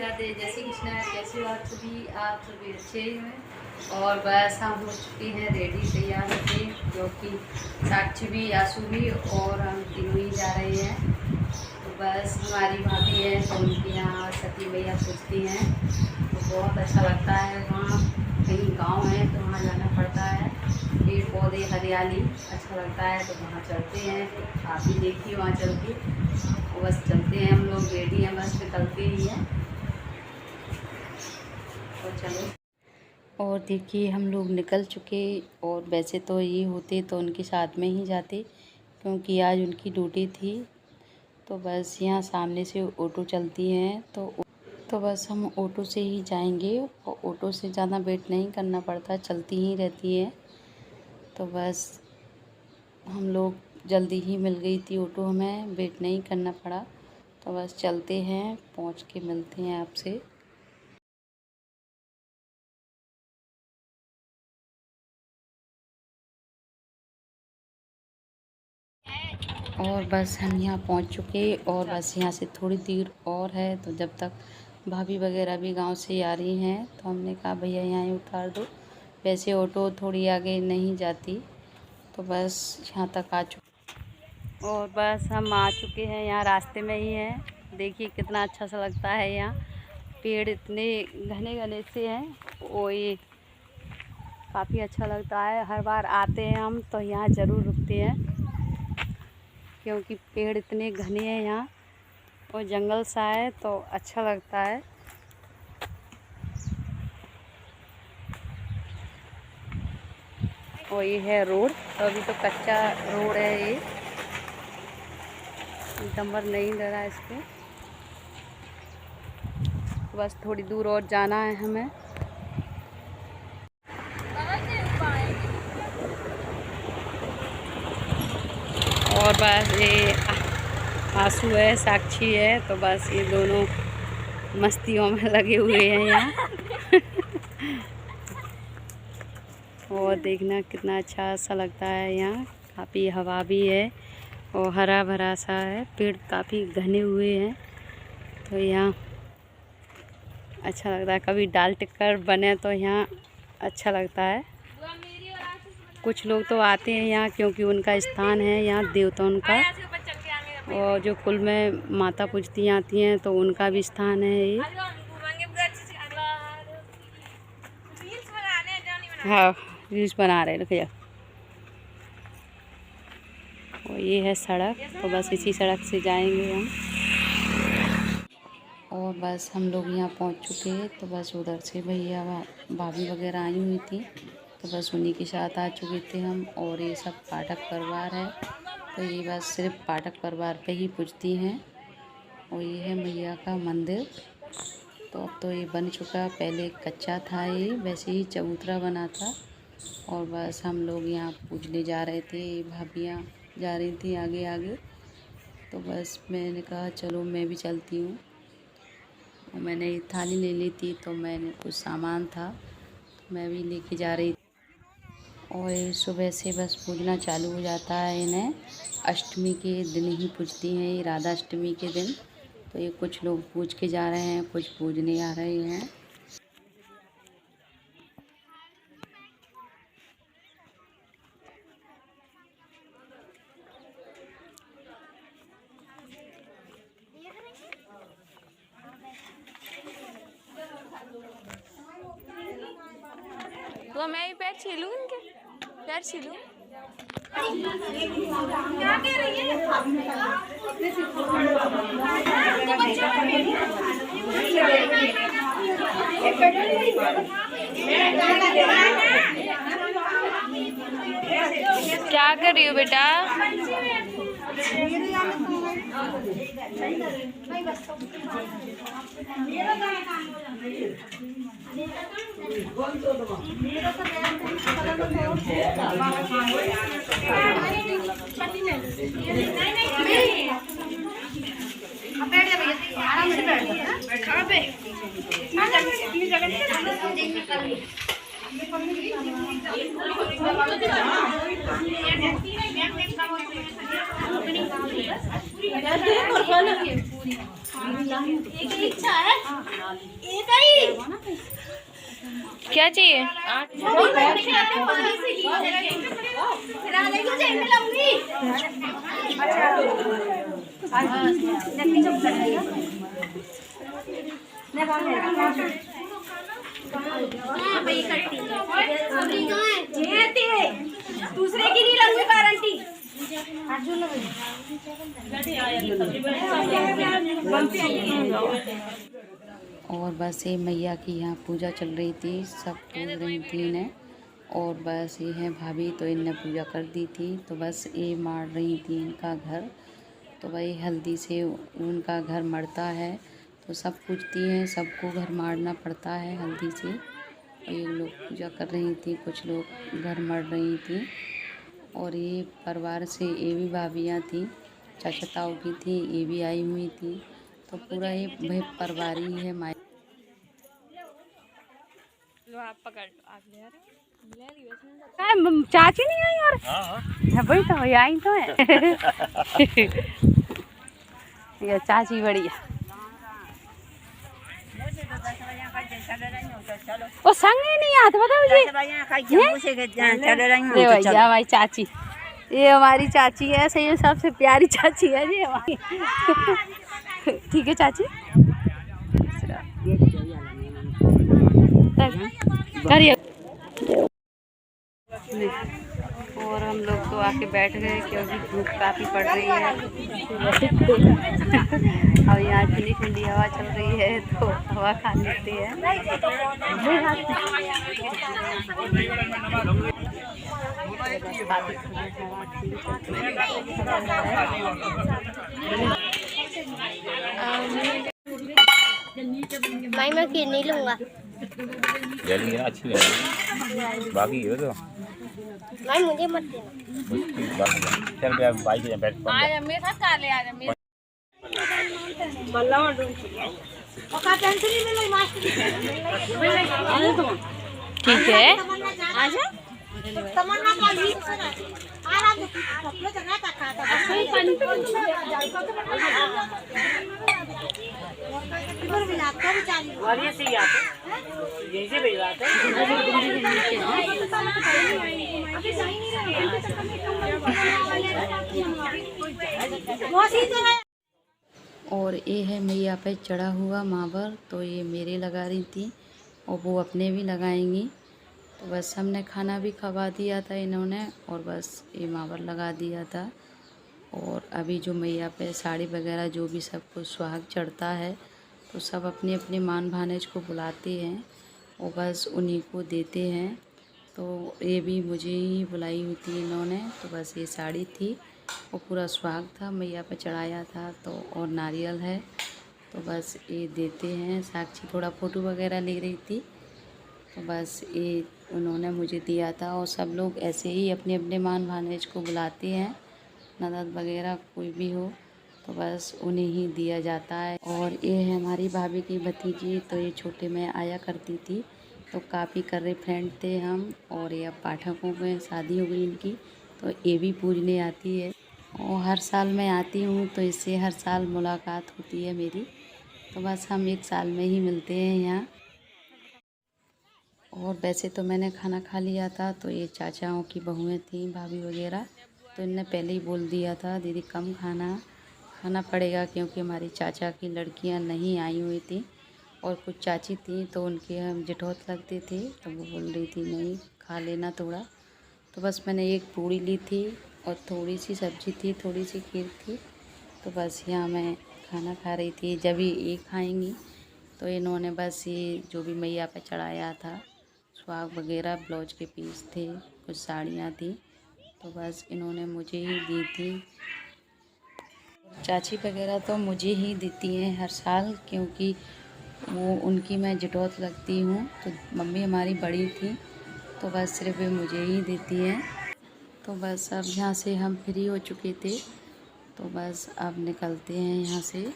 राधे, जय श्री कृष्ण। कैसे हो आप सभी अच्छे हैं। और बस हम हो चुके हैं रेडी, तैयार होके, क्योंकि साक्षी भी, आशू भी और हम तीनों ही जा रहे हैं। तो बस हमारी भाभी है तो उनके यहाँ सती मैया पूछती हैं, तो बहुत अच्छा लगता है। वहाँ कहीं गांव है तो वहाँ जाना पड़ता है, पेड़ पौधे हरियाली अच्छा लगता है, तो वहाँ चलते हैं। आप भी देखिए वहाँ चल के, बस चलते हैं। हम लोग रेडी हैं, बस निकलते ही हैं। और चलो, और देखिए हम लोग निकल चुके। और वैसे तो ये होते तो उनके साथ में ही जाते, क्योंकि आज उनकी ड्यूटी थी। तो बस यहाँ सामने से ऑटो चलती हैं, तो बस हम ऑटो से ही जाएंगे। और ऑटो से ज़्यादा वेट नहीं करना पड़ता, चलती ही रहती है। तो बस हम लोग जल्दी ही मिल गई थी ऑटो, हमें वेट नहीं करना पड़ा। तो बस चलते हैं, पहुंच के मिलते हैं आपसे। और बस हम यहाँ पहुंच चुके। और बस यहाँ से थोड़ी देर और है, तो जब तक भाभी वगैरह भी गांव से आ रही हैं, तो हमने कहा भैया यहाँ ही उतार दो। वैसे ऑटो थोड़ी आगे नहीं जाती, तो बस यहाँ तक आ चुके। और बस हम आ चुके हैं, यहाँ रास्ते में ही हैं। देखिए कितना अच्छा सा लगता है यहाँ, पेड़ इतने घने घने से हैं। वो ये काफ़ी अच्छा लगता है। हर बार आते हैं हम तो यहाँ ज़रूर रुकते हैं, क्योंकि पेड़ इतने घने हैं यहाँ और जंगल सा है, तो अच्छा लगता है। और ये है रोड, तो अभी तो कच्चा रोड है, ये डंबर नहीं डरा इस पर। बस थोड़ी दूर और जाना है हमें। और बस ये आंसू है, साक्षी है, तो बस ये दोनों मस्तियों में लगे हुए हैं यहाँ। और देखना कितना अच्छा सा लगता है यहाँ, काफ़ी हवा भी है और हरा भरा सा है, पेड़ काफ़ी घने हुए हैं, तो यहाँ अच्छा लगता है। कभी डाल टिक्कर बने तो यहाँ अच्छा लगता है। कुछ लोग तो आते हैं यहाँ, क्योंकि उनका स्थान है यहाँ, देवताओं का, और जो कुल में माता पूजती आती हैं, तो उनका भी स्थान है ये। हाँ, रील्स बना रहे हैं। और ये है सड़क, तो बस इसी सड़क से जाएंगे हम। और बस हम लोग यहाँ पहुँच चुके हैं। तो बस उधर से भैया भाभी वगैरह आई हुई थी, तो बस उन्हीं के साथ आ चुके थे हम। और ये सब पाठक परिवार है, तो ये बस सिर्फ पाठक परिवार पे ही पूजती हैं। और ये है मैया का मंदिर, तो अब तो ये बन चुका, पहले कच्चा था ये, वैसे ही चबूतरा बना था। और बस हम लोग यहाँ पूजने जा रहे थे, भाभियाँ जा रही थी आगे आगे, तो बस मैंने कहा चलो मैं भी चलती हूँ। और मैंने थाली ले ली थी, तो मैंने कुछ सामान था तो मैं भी लेके जा रही थी। और ये सुबह से बस पूजना चालू हो जाता है इन्हें, अष्टमी के दिन ही पूजती हैं ये, राधा अष्टमी के दिन। तो ये कुछ लोग पूज के जा रहे हैं, कुछ पूजने आ रहे हैं। तो मैं ही पैर छीलूं, इनके पैर छीलूं। क्या कह रही है? क्या कर रही हो बेटा? आराम से बैठ। क्या चाहिए? दूसरे की नहीं लगूंगी गारंटी। और बस ये मैया की यहाँ पूजा चल रही थी, सब पूज रही थी इन्हें। और बस ये है भाभी, तो इनने पूजा कर दी थी। तो बस ये मार रही थी इनका घर। तो भाई हल्दी से उनका घर मरता है, तो सब पूजती हैं, सबको घर मारना पड़ता है हल्दी से। और ये लोग पूजा कर रही थी, कुछ लोग घर मर रही थी। और ये परिवार से ये भी भाभियाँ थी, चाचा ताऊ की थी, ये भी आई हुई थी। तो पूरा ये भाई परिवार ही है। लो आप पकड़ लो, आप ले आ रहे हो? चाची नहीं आई और वही तो आई तो है। ये चाची बढ़िया। वो संग ही नहीं आते, बताओ मुझे। भैया हमारी चाची, ये हमारी चाची है, सही में सबसे प्यारी चाची है जी हमारी। ठीक है चाची, करिए। और हम लोग तो आके बैठ गए क्योंकि धूप काफ़ी पड़ रही है। और यहाँ ठंडी ठंडी हवा चल रही है, तो हवा खा लेते हैं। मैं अकेले नहीं लूँगा। अच्छी है, बाकी है तो मैं मुझे मत देना। चल गया बाइक पे बैठ पा। आज मेरे साथ काले आ मेरे ठीक है। आजा तमन्ना का भी और ये है मैया पे चढ़ा हुआ मावर, तो ये मेरे लगा रही थी और वो अपने भी लगाएंगी। तो बस हमने खाना भी खवा दिया था इन्होंने, और बस ये मावर लगा दिया था। और अभी जो मैया पे साड़ी वगैरह जो भी सबको सुहाग चढ़ता है, तो सब अपने अपने मान भानेज को बुलाते हैं और बस उन्हीं को देते हैं। तो ये भी मुझे ही बुलाई हुई थी इन्होंने। तो बस ये साड़ी थी, वो पूरा सुहाग था, मैया पे चढ़ाया था। तो और नारियल है, तो बस ये देते हैं। साक्षी थोड़ा फ़ोटो वगैरह ले रही थी, तो बस ये उन्होंने मुझे दिया था। और सब लोग ऐसे ही अपने अपने मान भानेज को बुलाते हैं, ननद वगैरह कोई भी हो, तो बस उन्हें ही दिया जाता है। और ये है हमारी भाभी की भतीजी, तो ये छोटे में आया करती थी, तो काफ़ी कर्रे फ्रेंड थे हम। और ये अब पाठकों में शादी हो गई इनकी, तो ये भी पूजने आती है। और हर साल मैं आती हूँ, तो इससे हर साल मुलाकात होती है मेरी। तो बस हम एक साल में ही मिलते हैं यहाँ। और वैसे तो मैंने खाना खा लिया था, तो ये चाचाओं की बहुएँ थीं, भाभी वगैरह, तो इनने पहले ही बोल दिया था दीदी कम खाना पड़ेगा, क्योंकि हमारी चाचा की लड़कियां नहीं आई हुई थी। और कुछ चाची थी, तो उनके हम जेठौत लगते थे, तो वो बोल रही थी नहीं खा लेना थोड़ा। तो बस मैंने एक पूड़ी ली थी और थोड़ी सी सब्ज़ी थी, थोड़ी सी खीर थी। तो बस यहाँ मैं खाना खा रही थी। जब ये खाएंगी, तो इन्होंने बस ये जो भी मैया पे चढ़ाया था, सुहाग वगैरह, ब्लाउज के पीस थे, कुछ साड़ियाँ थी, तो बस इन्होंने मुझे ही दी थी। चाची वगैरह तो मुझे ही देती हैं हर साल, क्योंकि वो उनकी मैं जेठौत लगती हूँ। तो मम्मी हमारी बड़ी थी, तो बस सिर्फ वे मुझे ही देती हैं। तो बस अब यहाँ से हम फ्री हो चुके थे, तो बस अब निकलते हैं यहाँ से।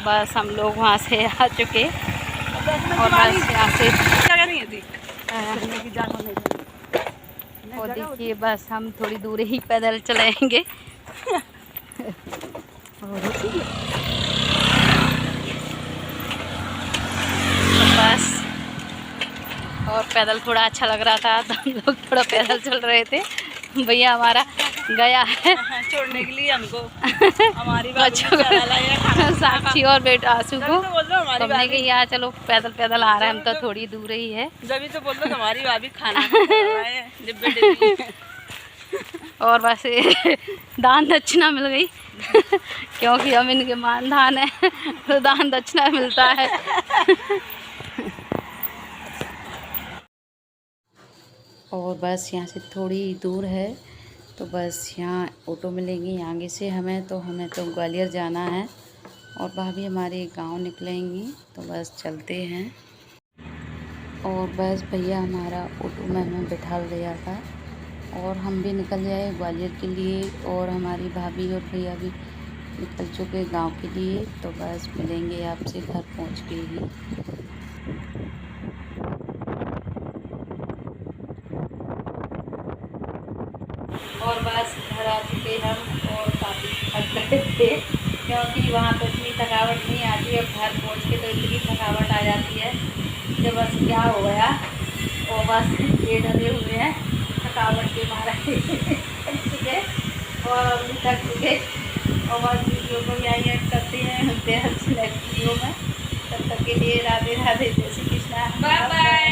बस हम लोग वहाँ से आ चुके और बस यहाँ से और देखिए बस हम थोड़ी दूर ही पैदल चलेंगे। बस और पैदल थोड़ा अच्छा लग रहा था तो हम लोग थोड़ा पैदल चल रहे थे। भैया हमारा गया है छोड़ने के लिए हमको, हमारी बच्चों को, साक्षी और बेटा आंसू को। हमने कहा यार चलो पैदल पैदल आ रहे हैं, हम तो थोड़ी दूर ही है। जब तो बोल दो हमारी भाभी खाना डिब्बे और बस दान दक्षिणा मिल गई क्योंकि हम इनके मानधान है तो दान दक्षिणा मिलता है। और बस यहाँ से थोड़ी दूर है तो बस यहाँ ऑटो मिलेंगी आगे से हमें तो ग्वालियर जाना है और भाभी हमारे गांव निकलेंगी तो बस चलते हैं। और बस भैया हमारा ऑटो में हमें बिठा दिया था और हम भी निकल जाए ग्वालियर के लिए और हमारी भाभी और भैया भी निकल चुके गांव के लिए। तो बस मिलेंगे आपसे घर पहुंच के ही। और बस घर आ चुके हम और काफ़ी थक गए थे क्योंकि वहाँ तो इतनी थकावट नहीं आती है, घर पहुँच के तो इतनी थकावट आ जाती है कि बस क्या हो गया। और बस ये डरे हुए हैं थकावट के मारे थक चुके और अभी थक चुके। और बस वीडियो को भी आई करते हैं, मिलते हैं नेक्स्ट वीडियो में। तब तक के लिए राधे राधे, जय श्री कृष्णा, बाय बाय।